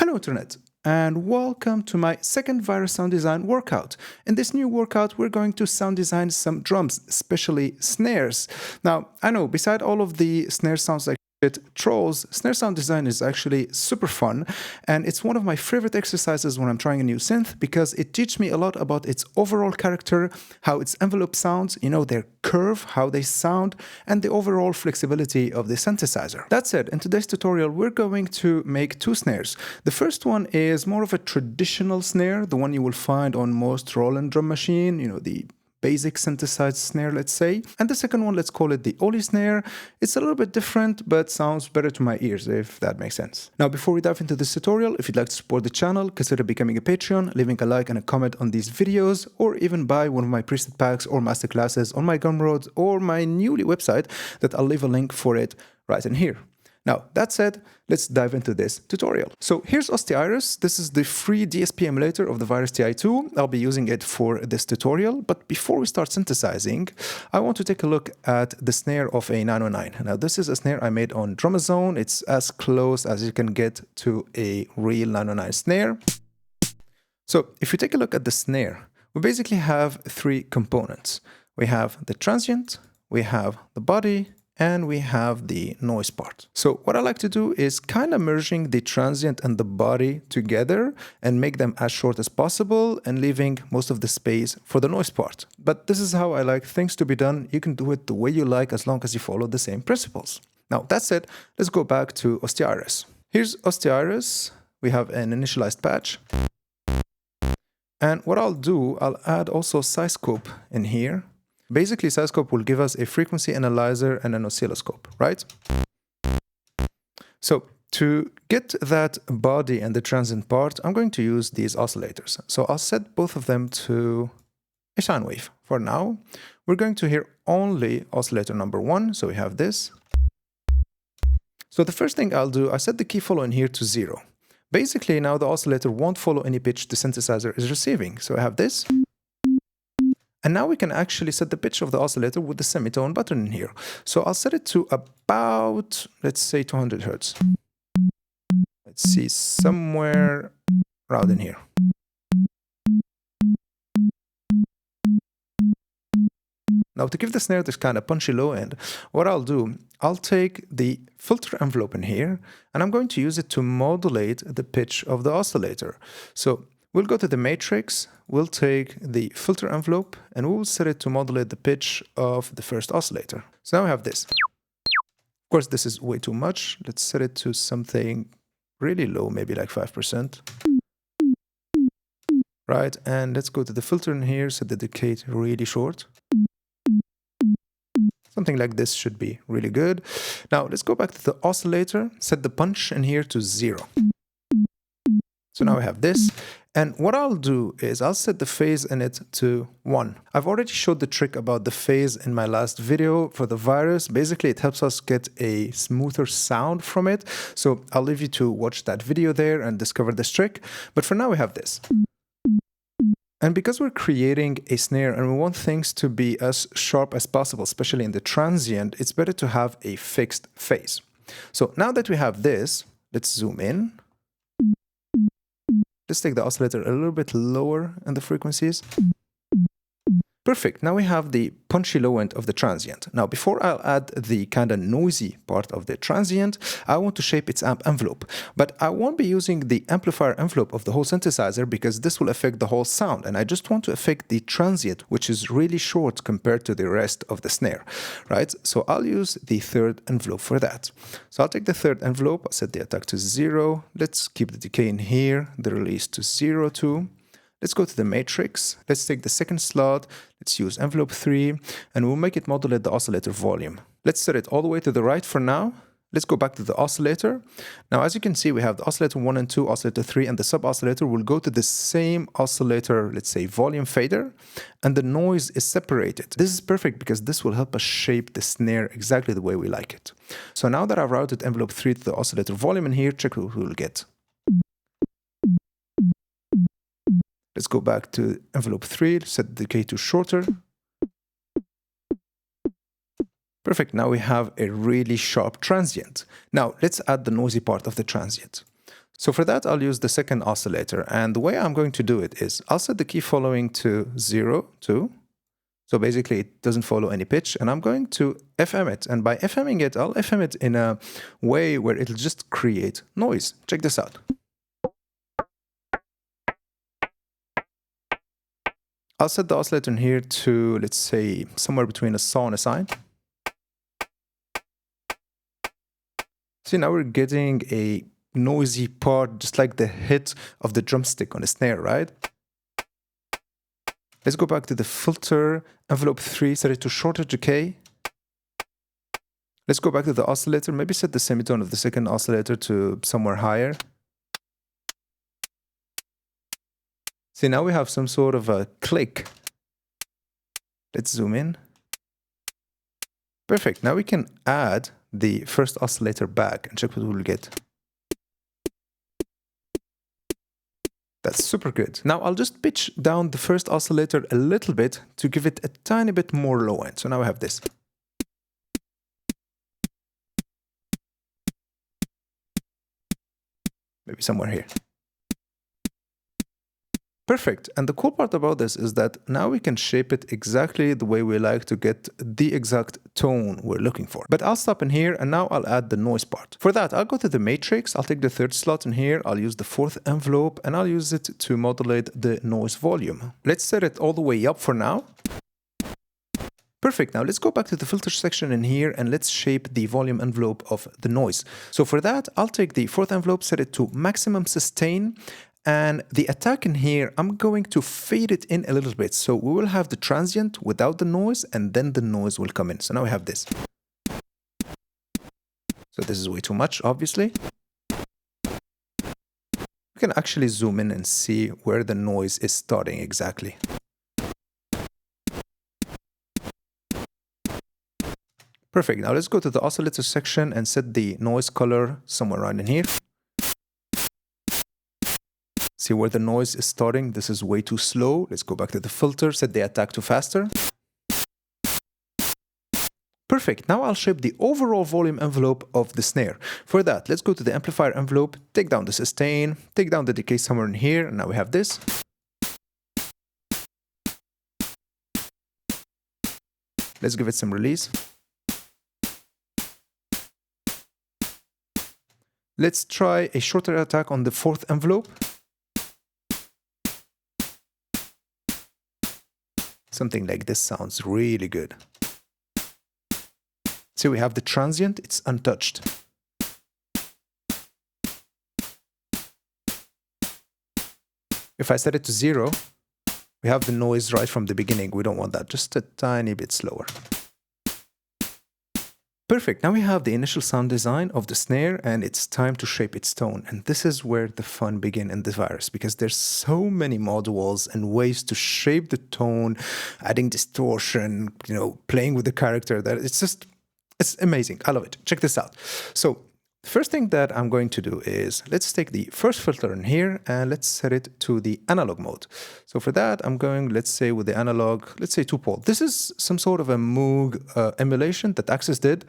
Hello Internet, and welcome to my second virus sound design workout. In this new workout, we're going to sound design some drums, especially snares. Now, I know, beside all of the snare sounds like trolls, snare sound design is actually super fun, and it's one of my favorite exercises when I'm trying a new synth because it teaches me a lot about its overall character, how its envelope sounds, their curve, how they sound, and the overall flexibility of the synthesizer. That said, in today's tutorial, we're going to make two snares. The first one is more of a traditional snare, the one you will find on most Roland drum machine, the basic synthesized snare, let's say. And the second one, let's call it the Ollie snare. It's a little bit different, but sounds better to my ears, if that makes sense. Now, before we dive into this tutorial, if you'd like to support the channel, consider becoming a Patreon, leaving a like and a comment on these videos, or even buy one of my preset packs or masterclasses on my Gumroad or my newly website that I'll leave a link for it right in here. Now, that said, let's dive into this tutorial. So here's OsteIris. This is the free DSP emulator of the Virus TI2. I'll be using it for this tutorial. But before we start synthesizing, I want to take a look at the snare of a 909. Now, this is a snare I made on Drumazone. It's as close as you can get to a real 909 snare. So if you take a look at the snare, we basically have three components. We have the transient, we have the body, and we have the noise part. So what I like to do is kind of merging the transient and the body together and make them as short as possible and leaving most of the space for the noise part. But this is how I like things to be done. You can do it the way you like as long as you follow the same principles. Now, that said, let's go back to OsteIris. Here's OsteIris. We have an initialized patch. And what I'll do, I'll add also Psyscope in here. Basically, Psyscope will give us a frequency analyzer and an oscilloscope, right? So to get that body and the transient part, I'm going to use these oscillators. So I'll set both of them to a sine wave. For now, we're going to hear only oscillator number 1. So we have this. So the first thing I'll do, I set the key follow in here to 0. Basically, now the oscillator won't follow any pitch the synthesizer is receiving. So I have this. And now we can actually set the pitch of the oscillator with the semitone button in here. So I'll set it to about, let's say, 200 Hertz. Let's see, somewhere around in here. Now, to give the snare this kind of punchy low end, what I'll do, I'll take the filter envelope in here, and I'm going to use it to modulate the pitch of the oscillator. So we'll go to the matrix, we'll take the filter envelope, and we'll set it to modulate the pitch of the first oscillator. So now we have this. Of course, this is way too much. Let's set it to something really low, maybe like 5%. Right, and let's go to the filter in here, set the decay to really short. Something like this should be really good. Now, let's go back to the oscillator, set the punch in here to 0. So now we have this, and what I'll do is I'll set the phase in it to 1. I've already showed the trick about the phase in my last video for the virus. Basically, it helps us get a smoother sound from it. So I'll leave you to watch that video there and discover this trick. But for now, we have this. And because we're creating a snare and we want things to be as sharp as possible, especially in the transient, it's better to have a fixed phase. So now that we have this, let's zoom in. Let's take the oscillator a little bit lower in the frequencies. Perfect. Now we have the punchy low end of the transient. Now, before I'll add the kind of noisy part of the transient, I want to shape its amp envelope. But I won't be using the amplifier envelope of the whole synthesizer because this will affect the whole sound. And I just want to affect the transient, which is really short compared to the rest of the snare, right? So I'll use the third envelope for that. So I'll take the third envelope, I'll set the attack to 0. Let's keep the decay in here, the release to 0 too. Let's go to the matrix. Let's take the second slot. Let's use envelope 3, and we'll make it modulate the oscillator volume. Let's set it all the way to the right for now. Let's go back to the oscillator. Now, as you can see, we have the oscillator 1 and 2, oscillator 3, and the sub-oscillator will go to the same oscillator, let's say volume fader, and the noise is separated. This is perfect because this will help us shape the snare exactly the way we like it. So now that I've routed envelope 3 to the oscillator volume in here, check what we'll get. Let's go back to envelope 3, set the decay to shorter. Perfect, now we have a really sharp transient. Now let's add the noisy part of the transient. So for that, I'll use the second oscillator. And the way I'm going to do it is I'll set the key following to 0, 2. So basically, it doesn't follow any pitch. And I'm going to FM it. And by FMing it, I'll FM it in a way where it'll just create noise. Check this out. I'll set the oscillator in here to, let's say, somewhere between a saw and a sine. See, now we're getting a noisy part, just like the hit of the drumstick on a snare, right? Let's go back to the filter, envelope 3, set it to shorter decay. Let's go back to the oscillator, maybe set the semitone of the second oscillator to somewhere higher. See, now we have some sort of a click. Let's zoom in. Perfect. Now we can add the first oscillator back and check what we'll get. That's super good. Now I'll just pitch down the first oscillator a little bit to give it a tiny bit more low end. So now we have this. Maybe somewhere here. Perfect. And the cool part about this is that now we can shape it exactly the way we like to get the exact tone we're looking for. But I'll stop in here and now I'll add the noise part. For that, I'll go to the matrix. I'll take the third slot in here. I'll use the fourth envelope and I'll use it to modulate the noise volume. Let's set it all the way up for now. Perfect. Now let's go back to the filter section in here and let's shape the volume envelope of the noise. So for that, I'll take the fourth envelope, set it to maximum sustain. And the attack in here, I'm going to fade it in a little bit. So we will have the transient without the noise, and then the noise will come in. So now we have this. So this is way too much, obviously. We can actually zoom in and see where the noise is starting exactly. Perfect. Now let's go to the oscillator section and set the noise color somewhere around in here. See where the noise is starting. This is way too slow. Let's go back to the filter, set the attack to faster. Perfect. Now I'll shape the overall volume envelope of the snare. For that, let's go to the amplifier envelope, take down the sustain, take down the decay somewhere in here, and now we have this. Let's give it some release. Let's try a shorter attack on the fourth envelope. Something like this sounds really good. So we have the transient, it's untouched. If I set it to 0, we have the noise right from the beginning. We don't want that, just a tiny bit slower. Perfect. Now we have the initial sound design of the snare and it's time to shape its tone. And this is where the fun begins in the virus because there's so many modules and ways to shape the tone, adding distortion, playing with the character that it's amazing. I love it. Check this out. So the first thing that I'm going to do is let's take the first filter in here and let's set it to the analog mode. So for that, I'm going, let's say with the analog, let's say 2-pole. This is some sort of a Moog emulation that Axis did.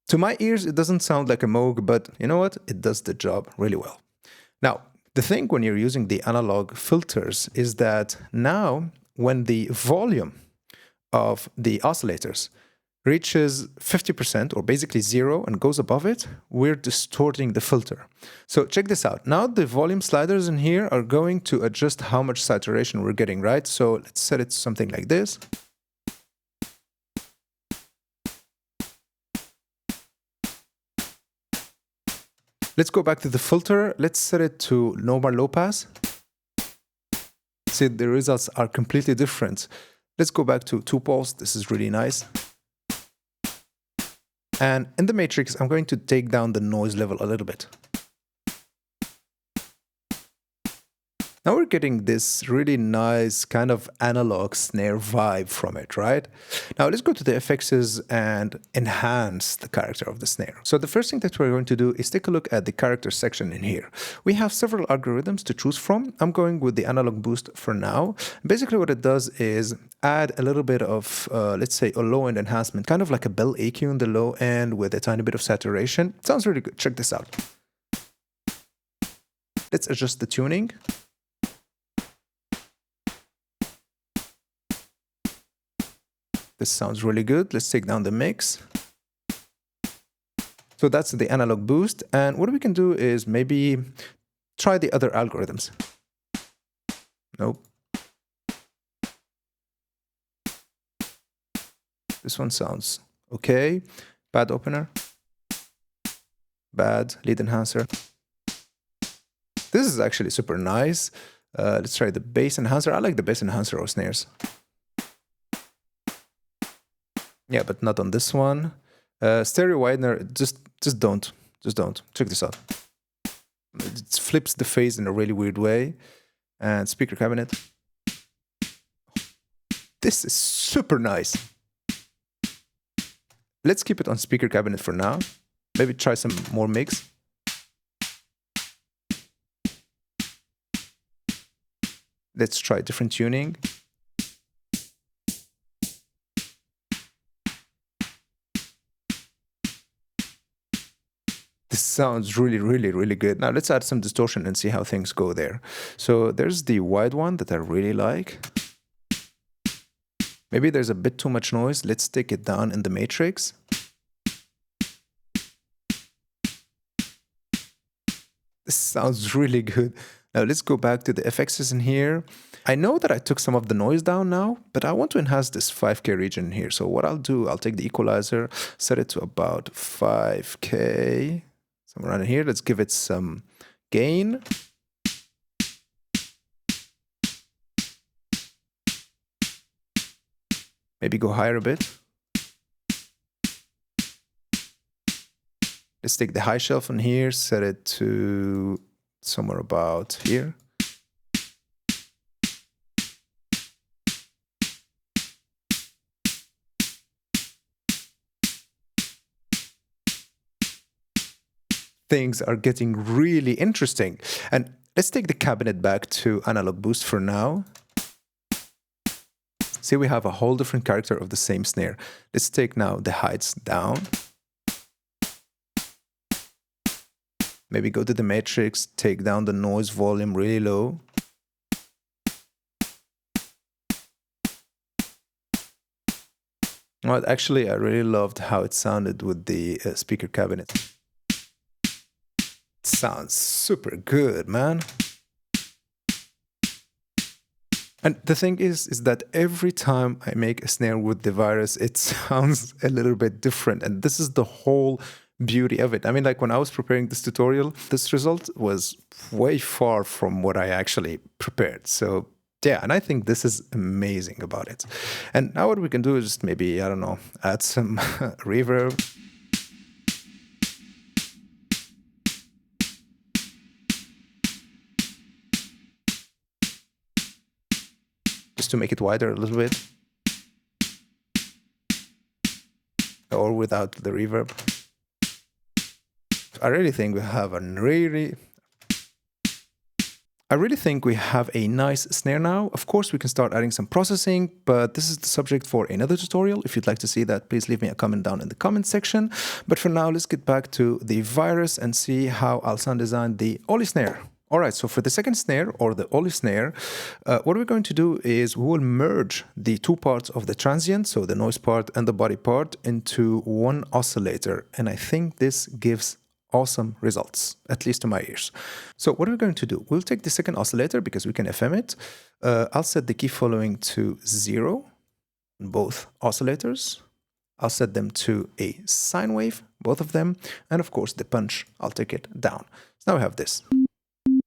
To my ears, it doesn't sound like a Moog, but you know what? It does the job really well. Now, the thing when you're using the analog filters is that now when the volume of the oscillators reaches 50% or basically 0 and goes above it, we're distorting the filter. So check this out. Now the volume sliders in here are going to adjust how much saturation we're getting, right? So let's set it to something like this. Let's go back to the filter. Let's set it to normal low pass. See, the results are completely different. Let's go back to 2-poles. This is really nice. And in the matrix, I'm going to take down the noise level a little bit. Now we're getting this really nice kind of analog snare vibe from it, right? Now let's go to the effects and enhance the character of the snare. So the first thing that we're going to do is take a look at the character section in here. We have several algorithms to choose from. I'm going with the analog boost for now. Basically what it does is add a little bit of, let's say, a low-end enhancement, kind of like a bell EQ in the low end with a tiny bit of saturation. It sounds really good. Check this out. Let's adjust the tuning. This sounds really good. Let's take down the mix. So that's the analog boost. And what we can do is maybe try the other algorithms. Nope. This one sounds okay. Bad opener. Bad lead enhancer. This is actually super nice. Let's try the bass enhancer. I like the bass enhancer or snares. Yeah, but not on this one. Stereo widener, just don't. Just don't. Check this out. It flips the phase in a really weird way. And speaker cabinet. This is super nice. Let's keep it on speaker cabinet for now. Maybe try some more mix. Let's try different tuning. This sounds really, really, really good. Now let's add some distortion and see how things go there. So there's the wide one that I really like. Maybe there's a bit too much noise. Let's take it down in the matrix. This sounds really good. Now let's go back to the FXs in here. I know that I took some of the noise down now, but I want to enhance this 5K region here. So what I'll do, I'll take the equalizer, set it to about 5K. Somewhere around here. Let's give it some gain. Maybe go higher a bit. Let's take the high shelf on here, set it to somewhere about here. Things are getting really interesting. And let's take the cabinet back to analog boost for now. See, we have a whole different character of the same snare. Let's take now the heights down. Maybe go to the matrix, take down the noise volume really low. Well, actually, I really loved how it sounded with the speaker cabinet. Sounds super good, man. And the thing is that every time I make a snare with the virus, it sounds a little bit different. And this is the whole beauty of it. I mean, like when I was preparing this tutorial, this result was way far from what I actually prepared. So yeah, and I think this is amazing about it. And now what we can do is just maybe, I don't know, add some reverb. To make it wider a little bit, or without the reverb. I really think we have a nice snare now. Of course, we can start adding some processing, but this is the subject for another tutorial. If you'd like to see that, please leave me a comment down in the comment section. But for now, let's get back to the virus and see how I'll sound design the Ollie snare. Alright, so for the second snare, or the Ollie snare, what we're going to do is we will merge the two parts of the transient, so the noise part and the body part, into one oscillator. And I think this gives awesome results, at least to my ears. So what we're going to do, we'll take the second oscillator because we can FM it. I'll set the key following to 0 on both oscillators. I'll set them to a sine wave, both of them. And of course, the punch, I'll take it down. So now we have this.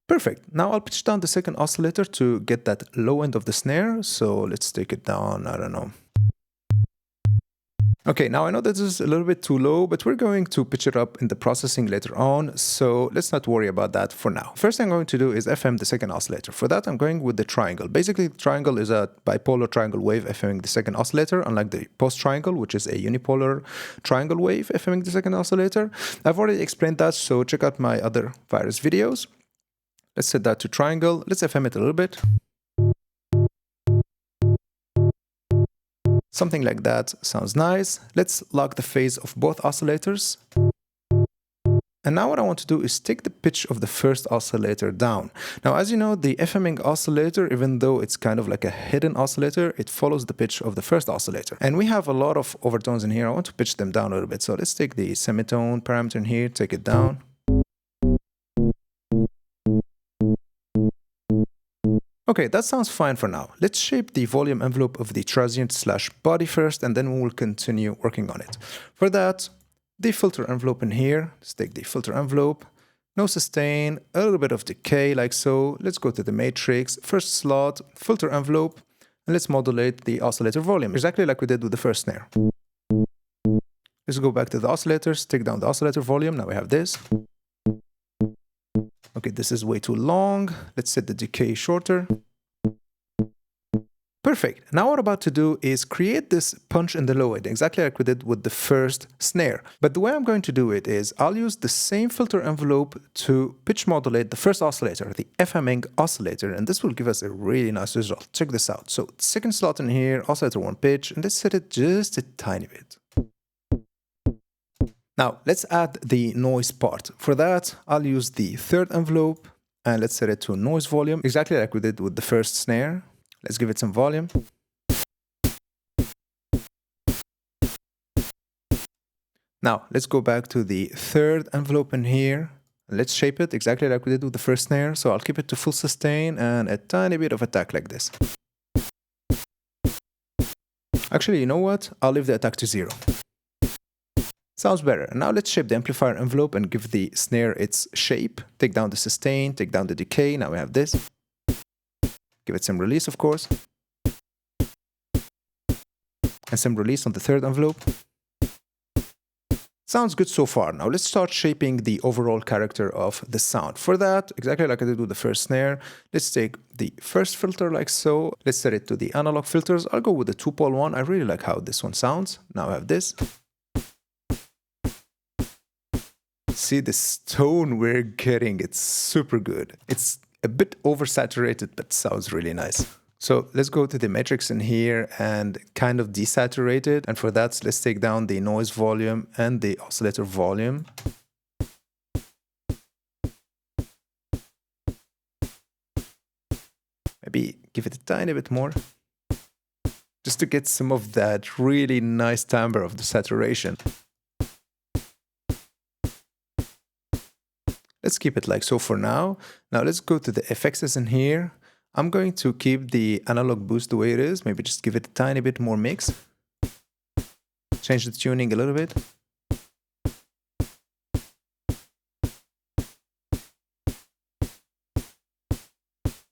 Perfect. Now I'll pitch down the second oscillator to get that low end of the snare. So let's take it down, I don't know. Okay, now I know that this is a little bit too low, but we're going to pitch it up in the processing later on. So let's not worry about that for now. First thing I'm going to do is FM the second oscillator. For that, I'm going with the triangle. Basically, the triangle is a bipolar triangle wave FMing the second oscillator, unlike the post triangle, which is a unipolar triangle wave FMing the second oscillator. I've already explained that, so check out my other virus videos. Let's set that to triangle. Let's FM it a little bit. Something like that sounds nice. Let's lock the phase of both oscillators. And now what I want to do is take the pitch of the first oscillator down. Now, as you know, the FMing oscillator, even though it's kind of like a hidden oscillator, it follows the pitch of the first oscillator. And we have a lot of overtones in here. I want to pitch them down a little bit. So let's take the semitone parameter in here, take it down. Okay, that sounds fine for now. Let's shape the volume envelope of the transient/body first, and then we will continue working on it. For that, the filter envelope in here. Let's take the filter envelope, no sustain, a little bit of decay like so. Let's go to the matrix, first slot, filter envelope, and let's modulate the oscillator volume, exactly like we did with the first snare. Let's go back to the oscillators, take down the oscillator volume. Now we have this. Okay, this is way too long. Let's set the decay shorter. Perfect. Now what I'm about to do is create this punch in the low end, exactly like we did with the first snare. But the way I'm going to do it is I'll use the same filter envelope to pitch modulate the first oscillator, the FMing oscillator, and this will give us a really nice result. Check this out. So second slot in here, oscillator 1 pitch, and let's set it just a tiny bit. Now let's add the noise part. For that, I'll use the third envelope and let's set it to noise volume, exactly like we did with the first snare. Let's give it some volume. Now, let's go back to the third envelope in here. Let's shape it exactly like we did with the first snare. So I'll keep it to full sustain and a tiny bit of attack like this. Actually, you know what? I'll leave the attack to 0. Sounds better. Now let's shape the amplifier envelope and give the snare its shape. Take down the sustain, take down the decay. Now we have this. Give it some release, of course. And some release on the third envelope. Sounds good so far. Now let's start shaping the overall character of the sound. For that, exactly like I did with the first snare, let's take the first filter like so. Let's set it to the analog filters. I'll go with the 2-pole one. I really like how this one sounds. Now I have this. See this tone we're getting, it's super good. It's a bit oversaturated, but sounds really nice. So let's go to the matrix in here and kind of desaturate it. And for that, let's take down the noise volume and the oscillator volume. Maybe give it a tiny bit more, just to get some of that really nice timbre of the saturation. Let's keep it like so for now. Now let's go to the FXs in here. I'm going to keep the analog boost the way it is. Maybe just give it a tiny bit more mix. Change the tuning a little bit.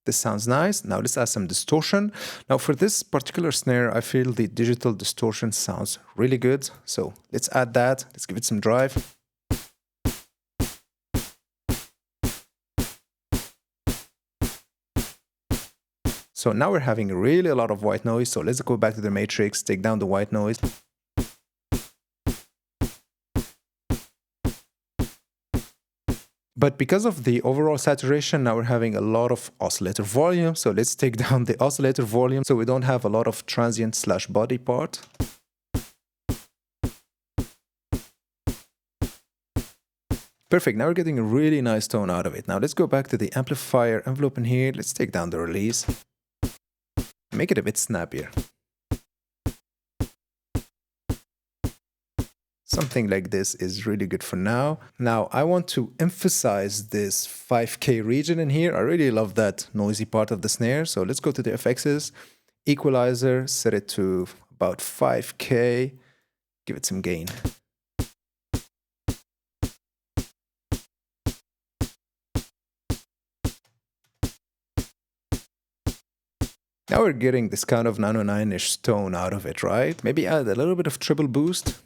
This sounds nice. Now let's add some distortion. Now for this particular snare, I feel the digital distortion sounds really good. So let's add that. Let's give it some drive. So now we're having really a lot of white noise. So let's go back to the matrix, take down the white noise. But because of the overall saturation, now we're having a lot of oscillator volume. So let's take down the oscillator volume so we don't have a lot of transient/body part. Perfect, now we're getting a really nice tone out of it. Now let's go back to the amplifier envelope in here. Let's take down the release. Make it a bit snappier. Something like this is really good for now. Now I want to emphasize this 5K region in here. I really love that noisy part of the snare. So let's go to the FXs, equalizer, set it to about 5K, give it some gain. Now we're getting this kind of 909-ish tone out of it, right? Maybe add a little bit of treble boost.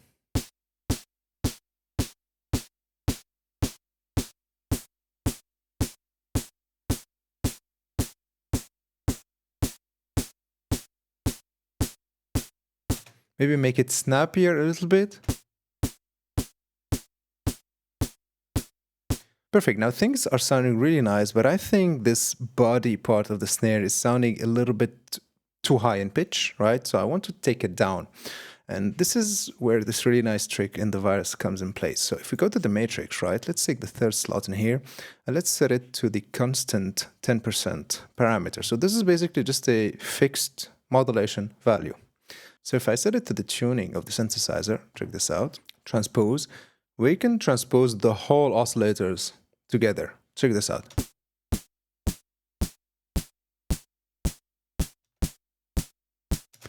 Maybe make it snappier a little bit. Perfect. Now things are sounding really nice, but I think this body part of the snare is sounding a little bit too high in pitch, right? So I want to take it down. And this is where this really nice trick in the virus comes in place. So if we go to the matrix, right, let's take the third slot in here and let's set it to the constant 10% parameter. So this is basically just a fixed modulation value. So if I set it to the tuning of the synthesizer, check this out, transpose, we can transpose the whole oscillators together. Check this out.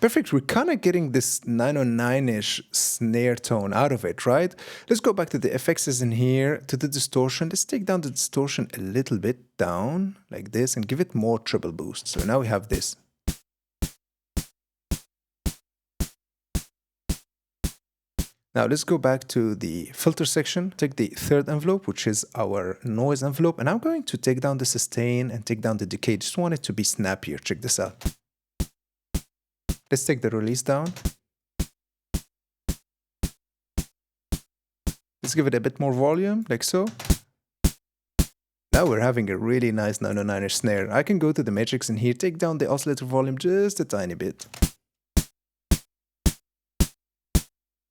Perfect, we're kind of getting this 909-ish snare tone out of it, right? Let's go back to the FXs in here, to the distortion. Let's take down the distortion a little bit down, like this, and give it more treble boost. So now we have this. Now let's go back to the filter section, take the third envelope, which is our noise envelope, and I'm going to take down the sustain and take down the decay. Just want it to be snappier. Check this out. Let's take the release down. Let's give it a bit more volume, like so. Now we're having a really nice 909-ish snare. I can go to the matrix in here, take down the oscillator volume just a tiny bit.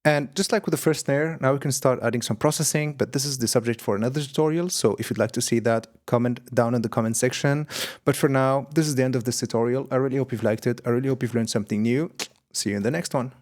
And just like with the first snare, now we can start adding some processing, but this is the subject for another tutorial. So if you'd like to see that, comment down in the comment section. But for now, this is the end of this tutorial. I really hope you've liked it. I really hope you've learned something new. See you in the next one.